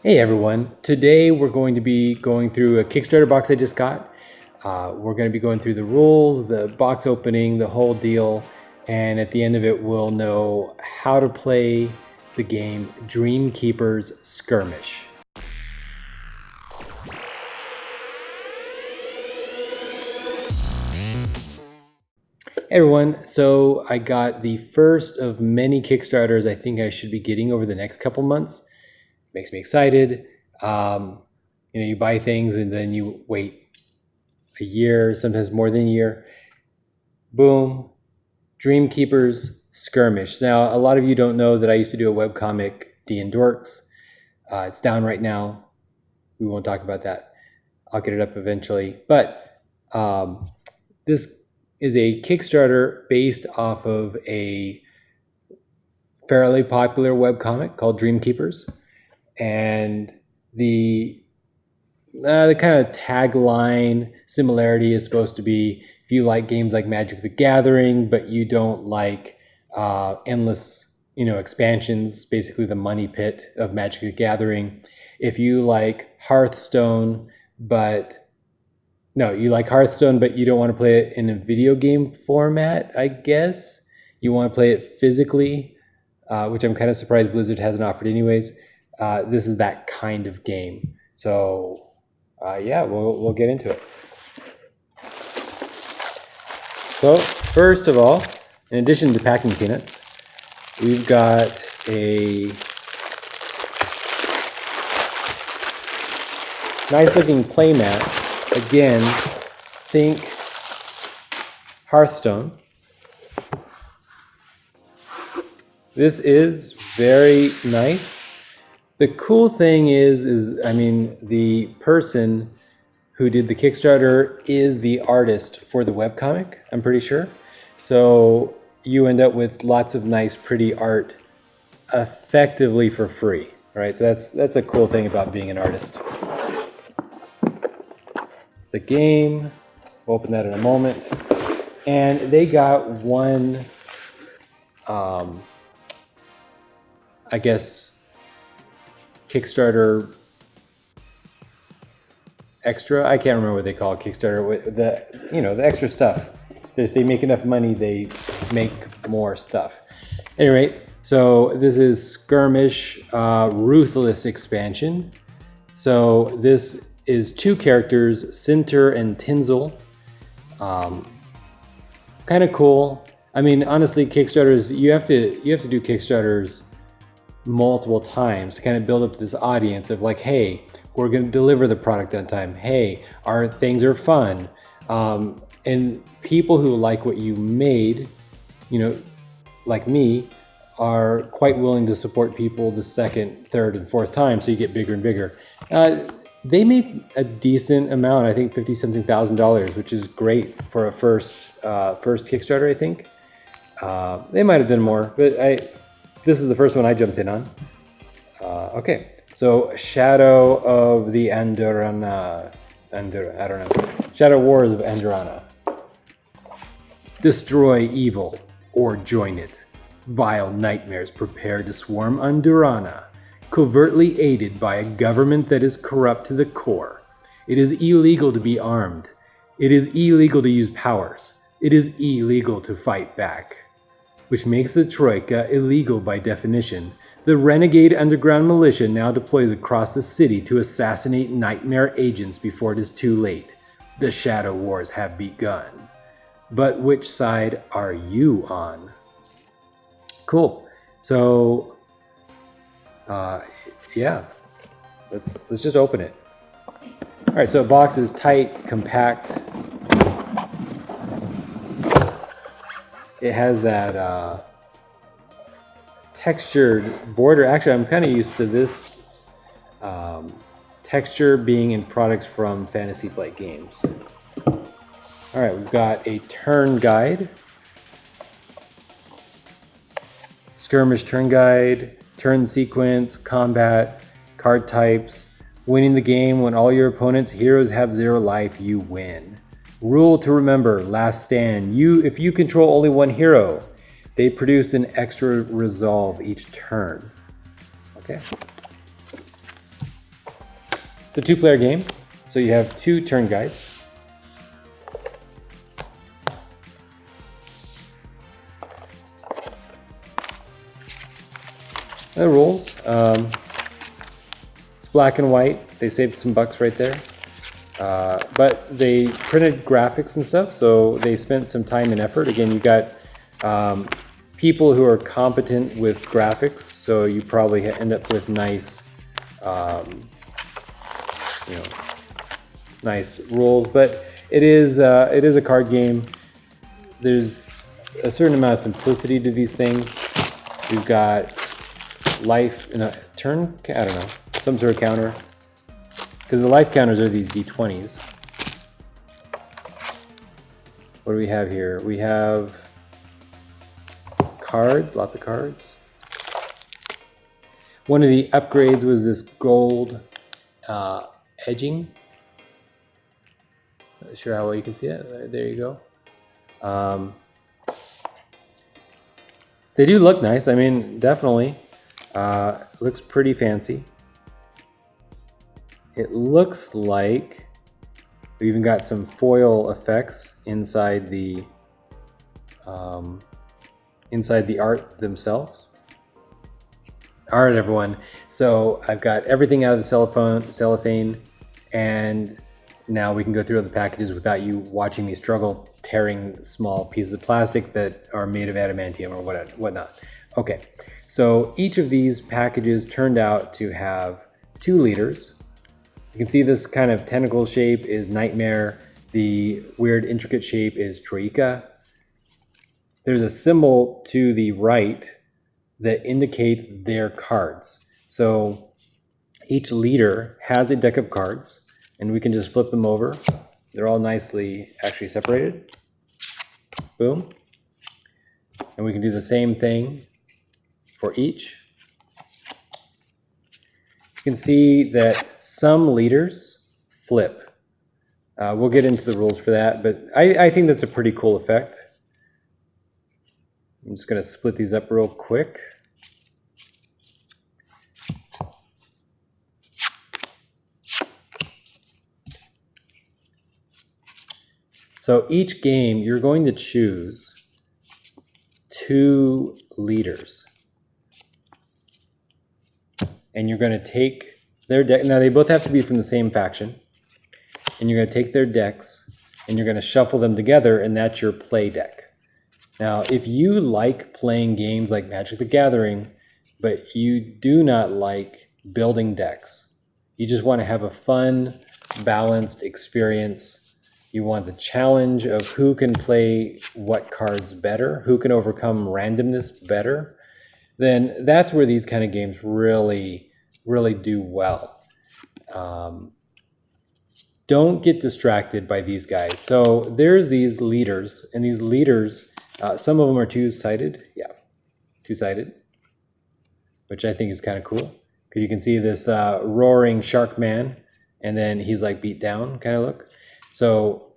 Hey everyone, today we're going to be going through a Kickstarter box I just got. We're going to be going through the rules, the box opening, the whole deal, and at the end of it we'll know how to play the game Dreamkeepers Skirmish. Hey everyone, so I got the first of many Kickstarters I think I should be getting over the next couple months. Makes me excited. You buy things and then you wait a year, sometimes more than a year. Boom, Dreamkeepers Skirmish. Now, a lot of you don't know that I used to do a webcomic, D & Dorks. It's down right now. We won't talk about that. I'll get it up eventually. But this is a Kickstarter based off of a fairly popular webcomic called Dreamkeepers. And the kind of tagline similarity is supposed to be, if you like games like Magic the Gathering, but you don't like endless, expansions, basically the money pit of Magic the Gathering. If you like Hearthstone, you like Hearthstone, but you don't want to play it in a video game format, I guess. You want to play it physically, which I'm kind of surprised Blizzard hasn't offered anyways. This is that kind of game. So, we'll get into it. So, first of all, in addition to packing peanuts, we've got a nice looking playmat. Again, think Hearthstone. This is very nice. The cool thing is the person who did the Kickstarter is the artist for the webcomic, I'm pretty sure. So you end up with lots of nice, pretty art effectively for free, right? So that's a cool thing about being an artist. The game, we'll open that in a moment. And they got one, Kickstarter extra. I can't remember what they call it, Kickstarter. The extra stuff. If they make enough money, they make more stuff. Anyway, so this is Skirmish Ruthless expansion. So this is two characters, Cinter and Tinsel. Kind of cool. Honestly, Kickstarters, you have to do Kickstarters multiple times to kind of build up to this audience of like, hey, we're going to deliver the product on time. Hey, our things are fun. And people who like what you made, like me, are quite willing to support people the second, third, and fourth time, so you get bigger and bigger. They made a decent amount, I think $50-something thousand, which is great for a first Kickstarter, I think. They might have done more, but this is the first one I jumped in on. Okay, so Shadow of the Anduruna. Shadow Wars of Anduruna. Destroy evil or join it. Vile nightmares prepare to swarm Anduruna, covertly aided by a government that is corrupt to the core. It is illegal to be armed. It is illegal to use powers. It is illegal to fight back, which makes the Troika illegal by definition. The renegade underground militia now deploys across the city to assassinate nightmare agents before it is too late. The Shadow Wars have begun. But which side are you on? Cool. So, let's just open it. All right, so the box is tight, compact. It has that textured border. Actually, I'm kind of used to this texture being in products from Fantasy Flight Games. All right, we've got a turn guide. Skirmish turn guide, turn sequence, combat, card types. Winning the game when all your opponent's heroes have 0 life, you win. Rule to remember, last stand. If you control only one hero, they produce an extra resolve each turn. Okay. It's a 2-player game, so you have 2 turn guides. The rules, it's black and white. They saved some bucks right there. But they printed graphics and stuff, so they spent some time and effort. Again, you got people who are competent with graphics, so you probably end up with nice, nice rules. But it is a card game. There's a certain amount of simplicity to these things. We've got life in a turn, I don't know, some sort of counter. Because the life counters are these D20s. What do we have here? We have cards, lots of cards. One of the upgrades was this gold edging. Not sure how well you can see it. There you go. They do look nice. I mean, definitely. Looks pretty fancy. It looks like we even got some foil effects inside the art themselves. All right, everyone. So I've got everything out of the cellophane, and now we can go through all the packages without you watching me struggle tearing small pieces of plastic that are made of adamantium or whatnot. Okay, so each of these packages turned out to have 2 leaders. You can see this kind of tentacle shape is Nightmare. The weird intricate shape is Troika. There's a symbol to the right that indicates their cards. So each leader has a deck of cards, and we can just flip them over. They're all nicely actually separated. Boom. And we can do the same thing for each. You can see that some leaders flip. We'll get into the rules for that, but I think that's a pretty cool effect. I'm just going to split these up real quick. So each game, you're going to choose 2 leaders. And you're going to take their deck. Now, they both have to be from the same faction. And you're going to take their decks, and you're going to shuffle them together, and that's your play deck. Now, if you like playing games like Magic the Gathering, but you do not like building decks, you just want to have a fun, balanced experience, you want the challenge of who can play what cards better, who can overcome randomness better, then that's where these kind of games really, really do well. Don't get distracted by these guys. So there's these leaders, and these leaders, some of them are 2-sided. Yeah, 2-sided, which I think is kind of cool because you can see this roaring shark man, and then he's like beat down kind of look. So,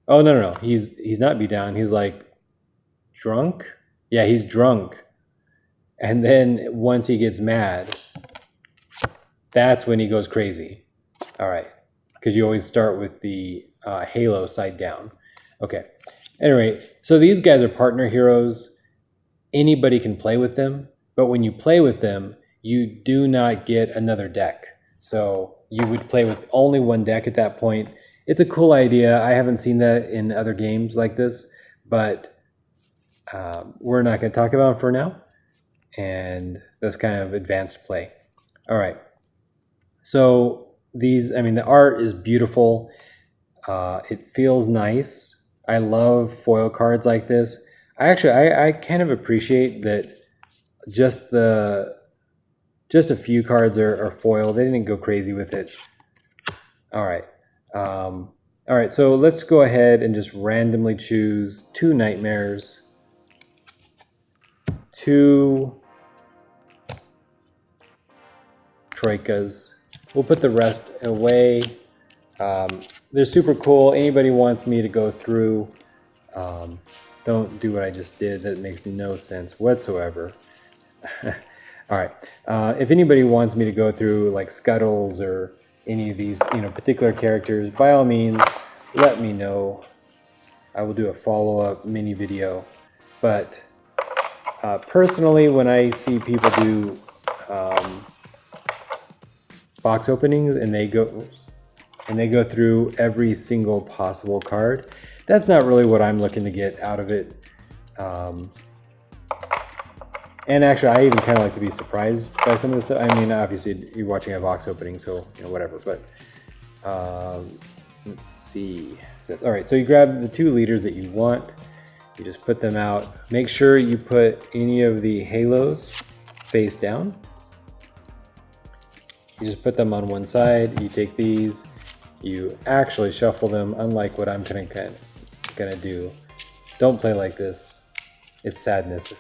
oh no, he's not beat down. He's like drunk. Yeah, he's drunk. And then once he gets mad, that's when he goes crazy. All right, because you always start with the halo side down. Okay, anyway, so these guys are partner heroes. Anybody can play with them, but when you play with them, you do not get another deck. So you would play with only one deck at that point. It's a cool idea. I haven't seen that in other games like this, but we're not going to talk about it for now. And that's kind of advanced play. All right. So these, I mean, the art is beautiful. It feels nice. I love foil cards like this. I kind of appreciate that just a few cards are foil. They didn't go crazy with it. All right. All right, so let's go ahead and just randomly choose 2 nightmares, 2 troikas. We'll put the rest away. They're super cool. Anybody wants me to go through, don't do what I just did. That makes no sense whatsoever. All right. If anybody wants me to go through like Scuttles or any of these, particular characters, by all means, let me know. I will do a follow-up mini video. But personally, when I see people do box openings and they go through every single possible card, that's not really what I'm looking to get out of it. And actually, I even kind of like to be surprised by some of this stuff. I mean, obviously, you're watching a box opening, so whatever. But let's see. All right, so you grab the 2 leaders that you want. You just put them out. Make sure you put any of the halos face down. You just put them on one side. You take these. You actually shuffle them, unlike what I'm gonna do. Don't play like this. It's sadness.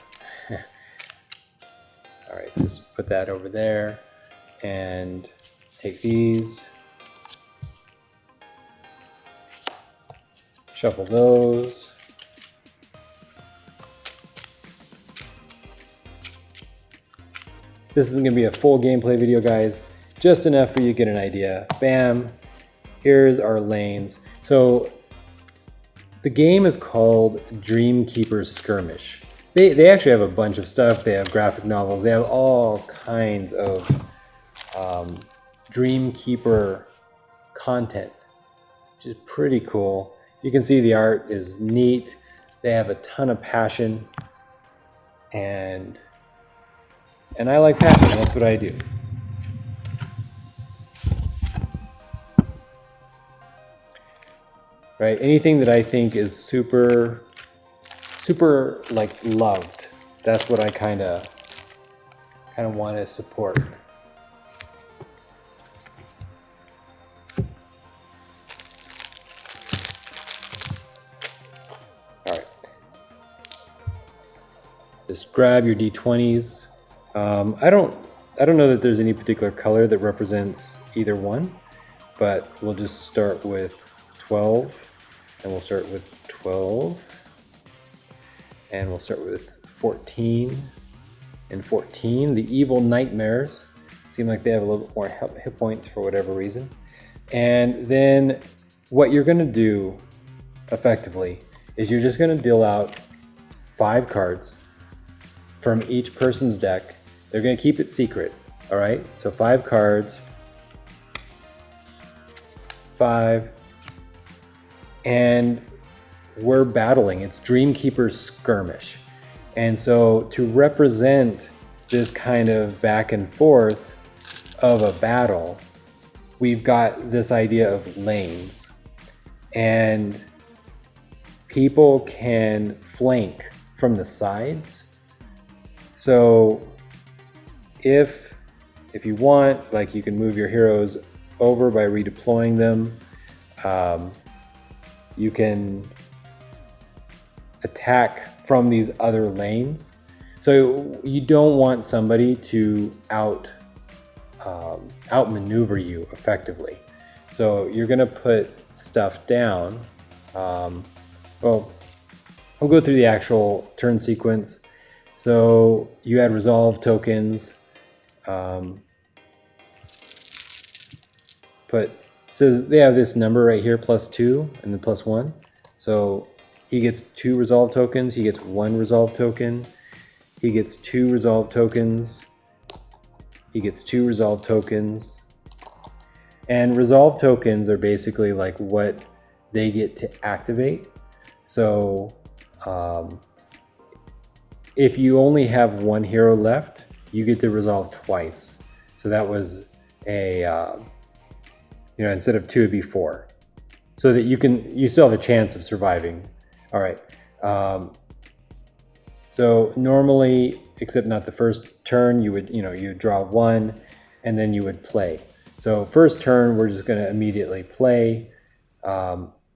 All right, just put that over there and take these, shuffle those. This isn't gonna be a full gameplay video, guys, just enough for you to get an idea. Bam, here's our lanes. So the game is called Dreamkeepers Skirmish. They actually have a bunch of stuff. They have graphic novels. They have all kinds of Dreamkeeper content, which is pretty cool. You can see the art is neat. They have a ton of passion, and I like passion. That's what I do. Right? Anything that I think is super like loved, that's what I kind of want to support. All right, just grab your D20s. I don't know that there's any particular color that represents either one, but we'll just start with 12, and we'll start with 12. And we'll start with 14 and 14. The Evil Nightmares seem like they have a little bit more hit points for whatever reason. And then what you're going to do effectively is you're just going to deal out 5 cards from each person's deck. They're going to keep it secret. All right. So 5 cards. 5. And we're battling. It's Dreamkeepers Skirmish. And so to represent this kind of back and forth of a battle, we've got this idea of lanes. And people can flank from the sides. So if you want, like, you can move your heroes over by redeploying them. You can attack from these other lanes. So you don't want somebody to outmaneuver you effectively. So you're gonna put stuff down. Well, we'll go through the actual turn sequence. So you add resolve tokens. Says they have this number right here, +2 and then +1. So he gets 2 resolve tokens. He gets 1 resolve token. He gets 2 resolve tokens. He gets 2 resolve tokens. And resolve tokens are basically like what they get to activate. So if you only have 1 hero left, you get to resolve twice. So that was a, instead of 2, it'd be 4. So that you still have a chance of surviving. All right. So normally, except not the first turn, you would, you draw 1 and then you would play. So first turn, we're just going to immediately play.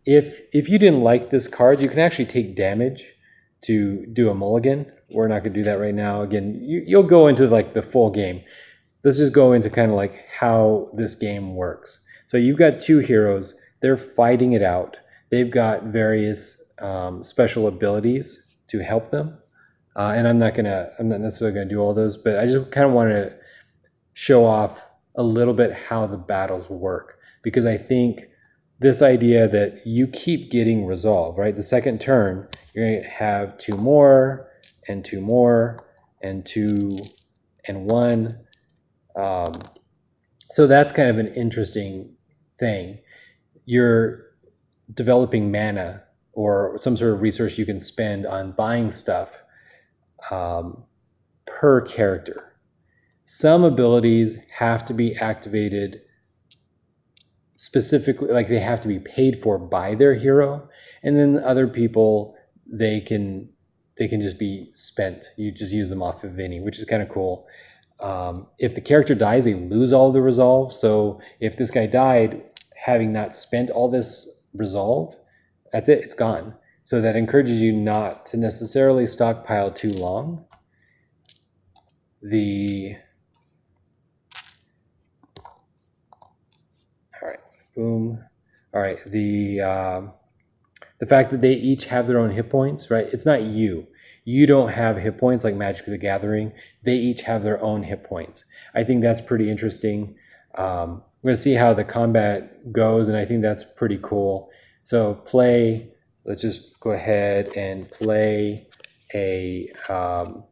If you didn't like this card, you can actually take damage to do a mulligan. We're not going to do that right now. Again, you'll go into like the full game. Let's just go into kind of like how this game works. So you've got 2 heroes. They're fighting it out. They've got various special abilities to help them. And I'm not necessarily gonna do all those, but I just kind of wanted to show off a little bit how the battles work, because I think this idea that you keep getting resolve, right? The second turn, you're going to have 2 more and 2 more and 2 and 1. So that's kind of an interesting thing. You're developing mana or some sort of resource you can spend on buying stuff per character. Some abilities have to be activated specifically, like they have to be paid for by their hero, and then other people, they can just be spent. You just use them off of any, which is kind of cool. If the character dies, they lose all the resolve. So if this guy died having not spent all this resolve, that's it, it's gone. So that encourages you not to necessarily stockpile too long. All right, boom. All right, the fact that they each have their own hit points, right? It's not you. You don't have hit points like Magic the Gathering. They each have their own hit points. I think that's pretty interesting. We're going to see how the combat goes, and I think that's pretty cool. So let's just go ahead and play a card.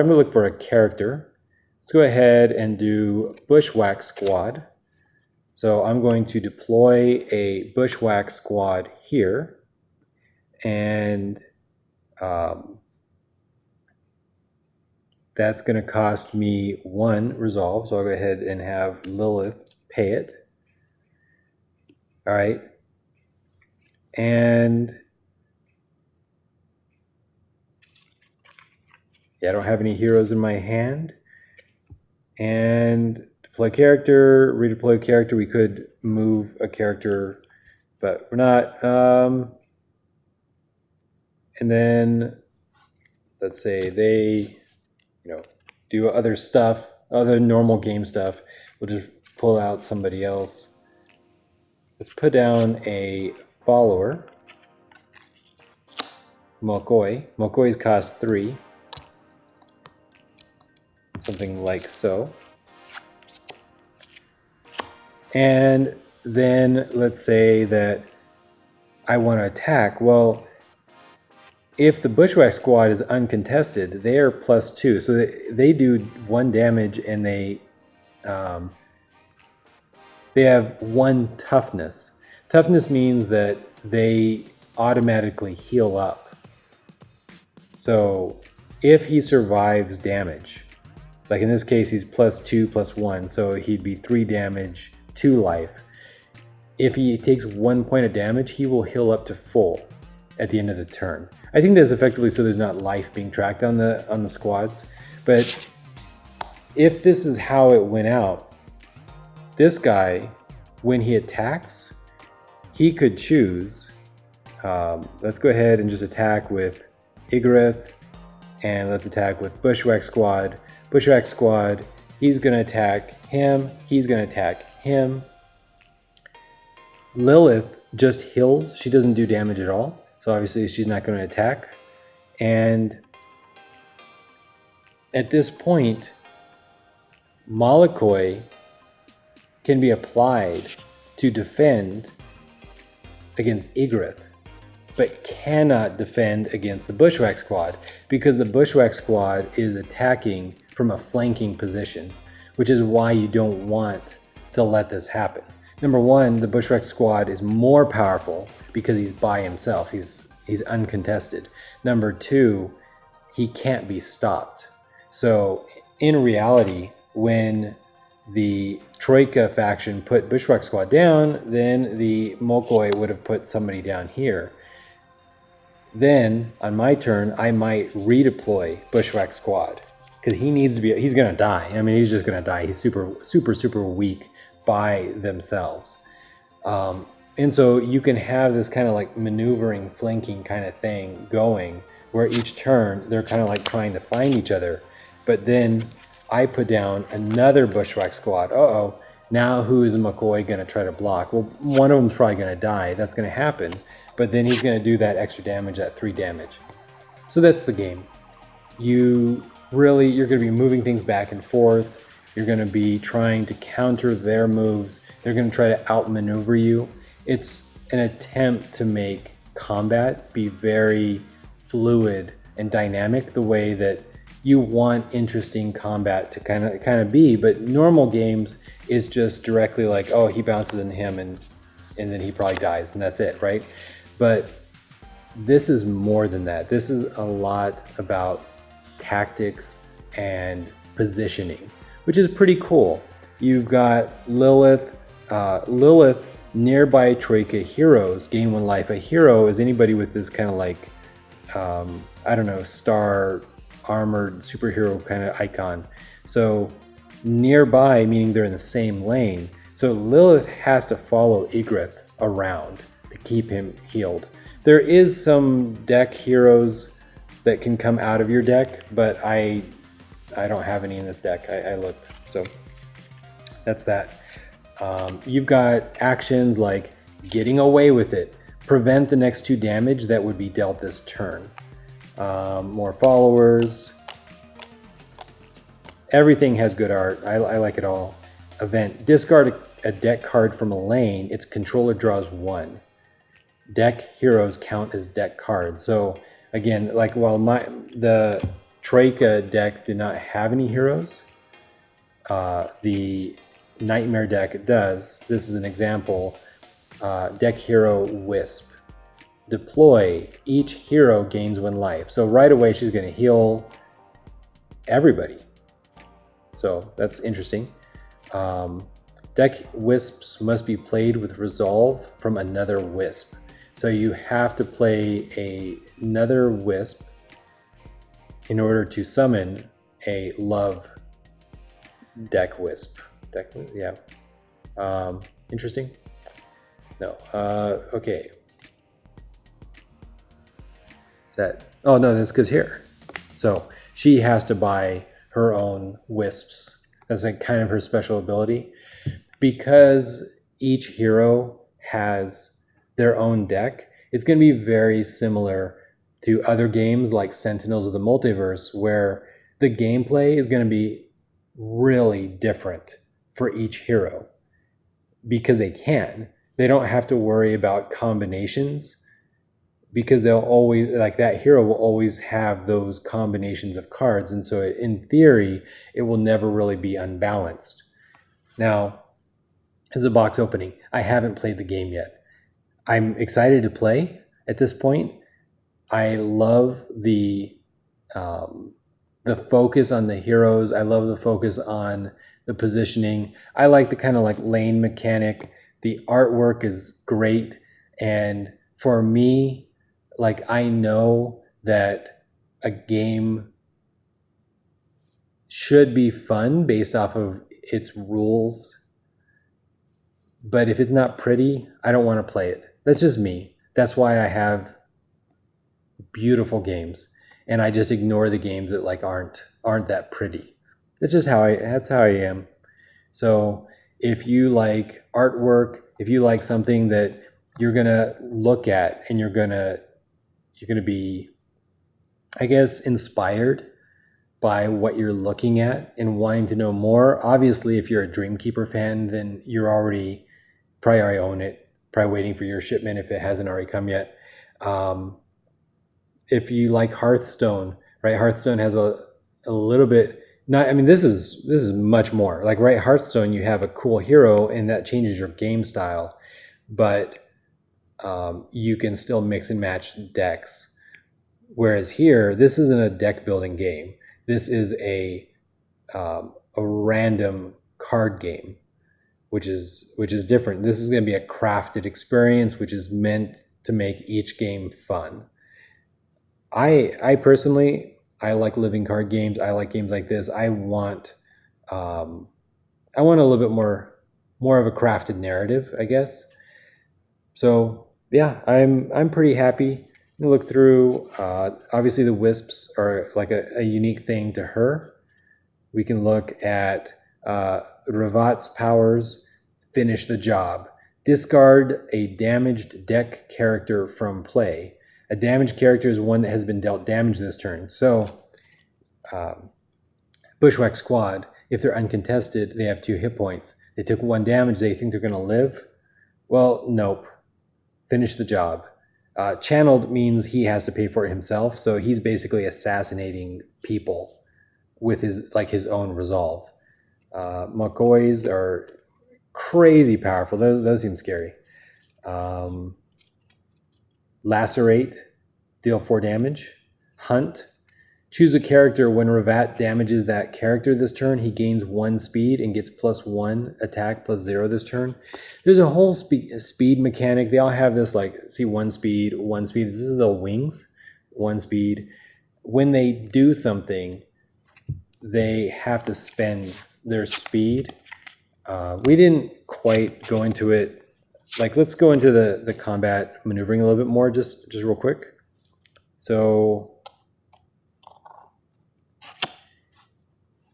I'm going to look for a character. Let's go ahead and do Bushwhack Squad. So I'm going to deploy a Bushwhack Squad here, and that's going to cost me 1 resolve. So I'll go ahead and have Lilith pay it. All right. And yeah, I don't have any heroes in my hand. And deploy character, redeploy character. We could move a character, but we're not. And then let's say they, do other stuff, other normal game stuff. We'll just pull out somebody else. Let's put down a follower. Mokoi. Mokois cost 3. Something like so. And then let's say that I want to attack. Well, if the Bushwhack Squad is uncontested, they are +2. So they do 1 damage, and they have 1 toughness. Toughness means that they automatically heal up. So if he survives damage, like in this case, he's +2/+1, so he'd be 3 damage, 2 life. If he takes 1 point of damage, he will heal up to full at the end of the turn. I think that's effectively so there's not life being tracked on the squads. But if this is how it went out, this guy, when he attacks, he could choose. Let's go ahead and just attack with Igorith, and let's attack with Bushwhack Squad. Bushwhack Squad, he's going to attack him, he's going to attack him. Lilith just heals, she doesn't do damage at all. So obviously she's not going to attack. And at this point, Malakoi can be applied to defend against Igorith, but cannot defend against the Bushwhack Squad, because the Bushwhack Squad is attacking from a flanking position, which is why you don't want to let this happen. Number 1, the Bushwhack Squad is more powerful because he's by himself. He's uncontested. Number 2, he can't be stopped. So in reality, when the Troika faction put Bushwhack Squad down, then the Mokoi would have put somebody down here. Then on my turn, I might redeploy Bushwhack Squad, because he's gonna die. I mean, he's just gonna die. He's super weak by themselves. And so you can have this kind of like maneuvering, flanking kind of thing going, where each turn they're kind of like trying to find each other. But then I put down another Bushwhack Squad. Uh-oh, now who is McCoy going to try to block? Well, one of them's probably going to die. That's going to happen. But then he's going to do that extra damage, that 3 damage. So that's the game. you're going to be moving things back and forth. You're going to be trying to counter their moves. They're going to try to outmaneuver you. It's an attempt to make combat be very fluid and dynamic, the way that you want interesting combat to kind of be. But normal games is just directly like, oh, he bounces in him and then he probably dies and that's it, right? But this is more than that. This is a lot about tactics and positioning, which is pretty cool. You've got Lilith. Lilith, nearby Troika heroes gain 1 life. A hero is anybody with this kind of like, I don't know, star armored superhero kind of icon. So nearby, meaning they're in the same lane. So Lilith has to follow Ygritte around to keep him healed. There is some deck heroes that can come out of your deck, but I don't have any in this deck. I looked, so that's that. You've got actions like getting away with it, prevent the next 2 damage that would be dealt this turn. More followers. Everything has good art. I like it all. Event, discard a deck card from a lane. Its controller draws 1. Deck heroes count as deck cards. So again, like while the Troika deck did not have any heroes, the Nightmare deck does. This is an example. Deck hero Wisp. Deploy. Each hero gains 1 life. So right away she's going to heal everybody. So that's interesting. Deck wisps must be played with resolve from another wisp. So you have to play another wisp in order to summon a love deck wisp. Yeah. Interesting? No. Okay. Oh no, that's because here. So she has to buy her own wisps. That's like kind of her special ability. Because each hero has their own deck, it's going to be very similar to other games like Sentinels of the Multiverse, where the gameplay is going to be really different for each hero because they can. They don't have to worry about combinations because they'll always, like that hero will always have those combinations of cards. And so in theory, it will never really be unbalanced. Now, as a box opening, I haven't played the game yet. I'm excited to play at this point. I love the focus on the heroes. I love the focus on the positioning. I like the kind of like lane mechanic. The artwork is great. And for me, like I know that a game should be fun based off of its rules. But if it's not pretty, I don't want to play it. That's just me. That's why I have beautiful games, and I just ignore the games that like aren't that pretty. That's how I am. So if you like artwork, if you like something that you're gonna look at and you're gonna be, I guess, inspired by what you're looking at and wanting to know more. Obviously, if you're a Dreamkeeper fan, then you're probably already own it, probably waiting for your shipment if it hasn't already come yet. If you like Hearthstone, right? Hearthstone has a little bit, this is much more. Like, right, Hearthstone, you have a cool hero and that changes your game style, but you can still mix and match decks. Whereas here, this isn't a deck building game. This is a random card game, which is different. This is going to be a crafted experience, which is meant to make each game fun. I personally, I like living card games. I like games like this. I want a little bit more of a crafted narrative, I guess. So yeah, I'm pretty happy. Look through. Obviously, the wisps are like a unique thing to her. We can look at Ravat's powers. Finish the job. Discard a damaged deck character from play. A damaged character is one that has been dealt damage this turn. So Bushwhack Squad, if they're uncontested, they have 2 hit points. They took 1 damage, they think they're going to live. Well, nope. Finish the job. Channeled means he has to pay for it himself, so he's basically assassinating people with his own resolve. McCoys are crazy powerful. Those seem scary. Lacerate, deal 4 damage. Hunt, choose a character. When Ravat damages that character this turn, he gains 1 speed and gets +1 attack +0 this turn. There's a whole speed mechanic. They all have this, like, see, 1 speed, 1 speed. This is the wings, 1 speed. When they do something, they have to spend their speed. We didn't quite go into it. Like, let's go into the combat maneuvering a little bit more, just real quick. So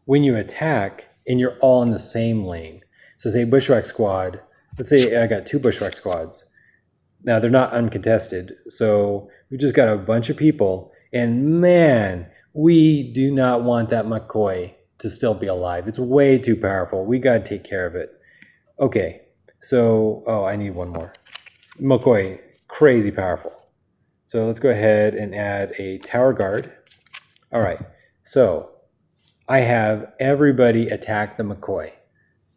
when you attack and you're all in the same lane, so say Bushwhack Squad, let's say I got 2 Bushwhack Squads. Now they're not uncontested, so we just got a bunch of people, and man, we do not want that McCoy to still be alive. It's way too powerful. We got to take care of it. Okay, so, I need one more. McCoy, crazy powerful. So let's go ahead and add a Tower Guard. All right, so I have everybody attack the McCoy.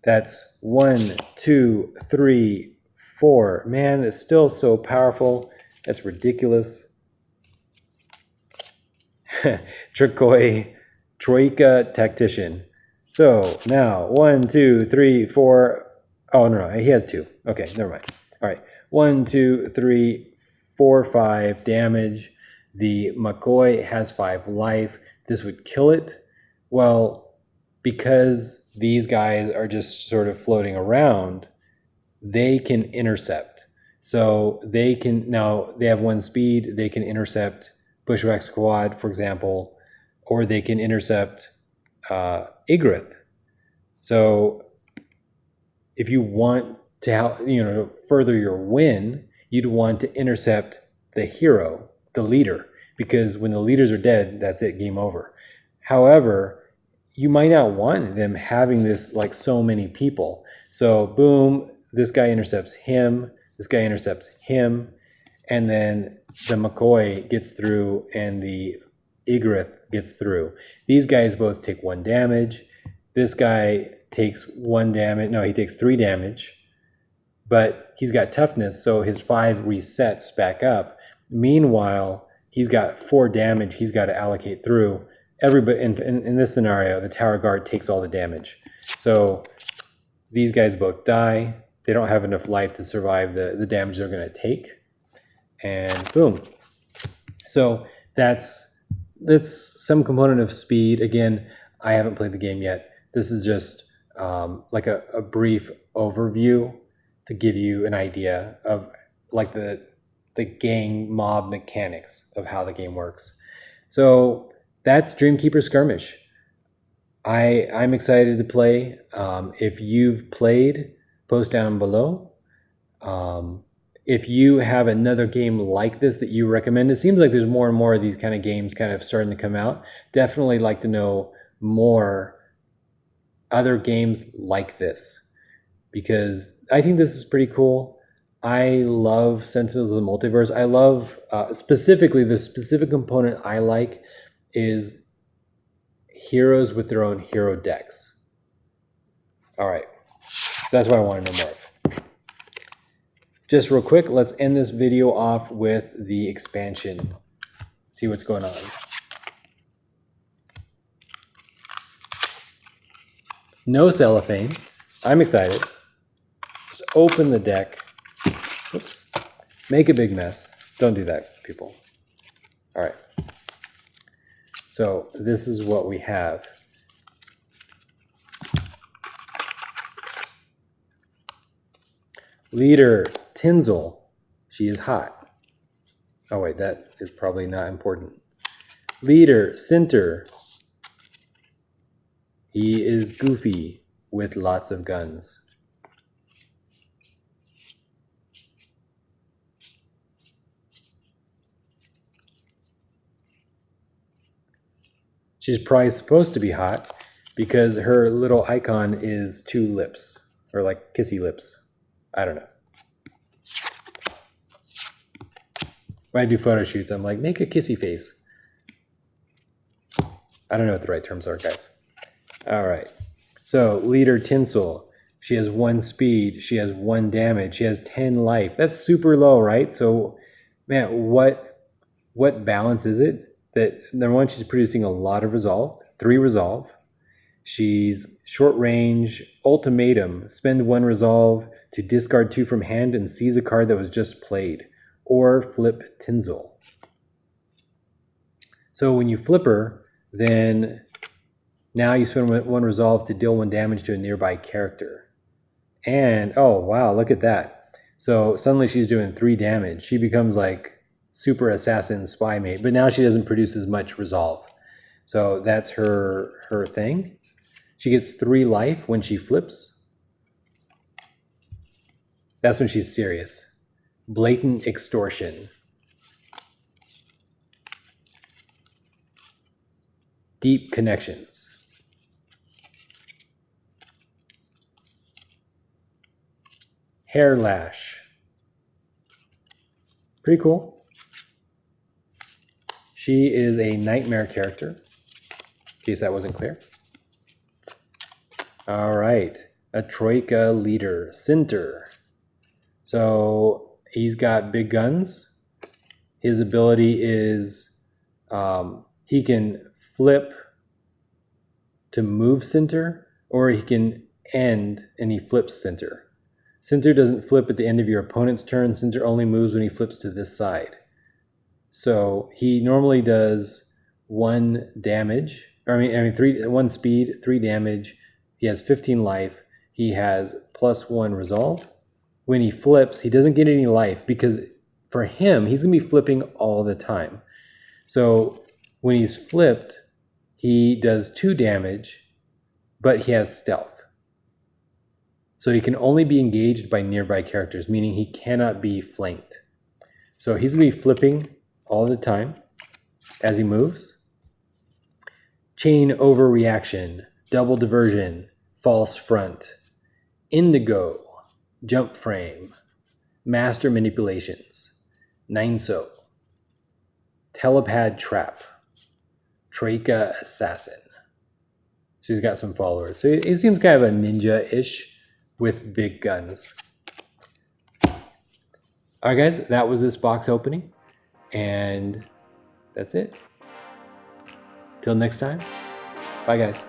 That's 1, 2, 3, 4. Man, that's still so powerful. That's ridiculous. Troika Tactician. So now 1, 2, 3, 4. Oh, no, he has 2. Okay, never mind. All right, 1, 2, 3, 4, 5 damage. The McCoy has 5 life. This would kill it. Well, because these guys are just sort of floating around, they can intercept. So they can, now they have 1 speed, they can intercept Bushwhack Squad, for example, or they can intercept Igrith. So if you want to help, further your win, you'd want to intercept the hero, the leader, because when the leaders are dead, that's it, game over. However, you might not want them having this, like, so many people. So boom, this guy intercepts him, this guy intercepts him, and then the McCoy gets through and the Igrith gets through. These guys both take 1 damage. This guy takes 1 damage. No, he takes 3 damage, but he's got toughness, so his 5 resets back up. Meanwhile, he's got 4 damage he's got to allocate through. Everybody in this scenario, the Tower Guard takes all the damage. So these guys both die. They don't have enough life to survive the damage they're going to take. And boom. So that's some component of speed. Again, I haven't played the game yet. This is just like a brief overview to give you an idea of, like, the gang mob mechanics of how the game works. So that's Dreamkeepers Skirmish. I'm excited to play. If you've played, post down below. If you have another game like this that you recommend, it seems like there's more and more of these kind of games kind of starting to come out. Definitely like to know more other games like this, because I think this is pretty cool. I love Sentinels of the Multiverse. I love specifically the specific component I like is heroes with their own hero decks. All right, so that's what I want to know more of. Just real quick, let's end this video off with the expansion. See what's going on. No cellophane. I'm excited. Just open the deck. Oops. Make a big mess. Don't do that, people. All right. So this is what we have. Leader Tinsel. She is hot. Oh wait, that is probably not important. Leader Center. He is goofy with lots of guns. She's probably supposed to be hot because her little icon is 2 lips, or like kissy lips. I don't know. When I do photo shoots, I'm like, make a kissy face. I don't know what the right terms are, guys. All right. So leader Tinsel, she has 1 speed, she has 1 damage, she has 10 life. That's super low, right? So, man, what balance is it? That number 1, she's producing a lot of resolve, 3 resolve. She's short range, ultimatum, spend 1 resolve to discard 2 from hand and seize a card that was just played, or flip Tinsel. So when you flip her, then now you spend 1 resolve to deal 1 damage to a nearby character. And, oh wow, look at that. So suddenly she's doing 3 damage. She becomes like super assassin spy mate, but now she doesn't produce as much resolve. So that's her thing. She gets 3 life when she flips. That's when she's serious. Blatant extortion. Deep connections. Hair lash. Pretty cool. She is a nightmare character, in case that wasn't clear. All right, a Troika leader, Sinter. So he's got big guns. His ability is he can flip to move Sinter, or he can end and he flips Sinter. Sinter doesn't flip at the end of your opponent's turn. Sinter only moves when he flips to this side. So he normally does 1 damage, or I mean 1 speed, 3 damage. He has 15 life. He has +1 resolve. When he flips, he doesn't get any life because for him, he's going to be flipping all the time. So when he's flipped, he does 2 damage, but he has stealth. So he can only be engaged by nearby characters, meaning he cannot be flanked. So he's going to be flipping all the time as he moves. Chain overreaction, double diversion, false front, indigo, jump frame, master manipulations, 9-so, telepad trap, Troika assassin. She's got some followers. So he seems kind of a ninja-ish with big guns. All right, guys, that was this box opening. And that's it. Till next time. Bye, guys.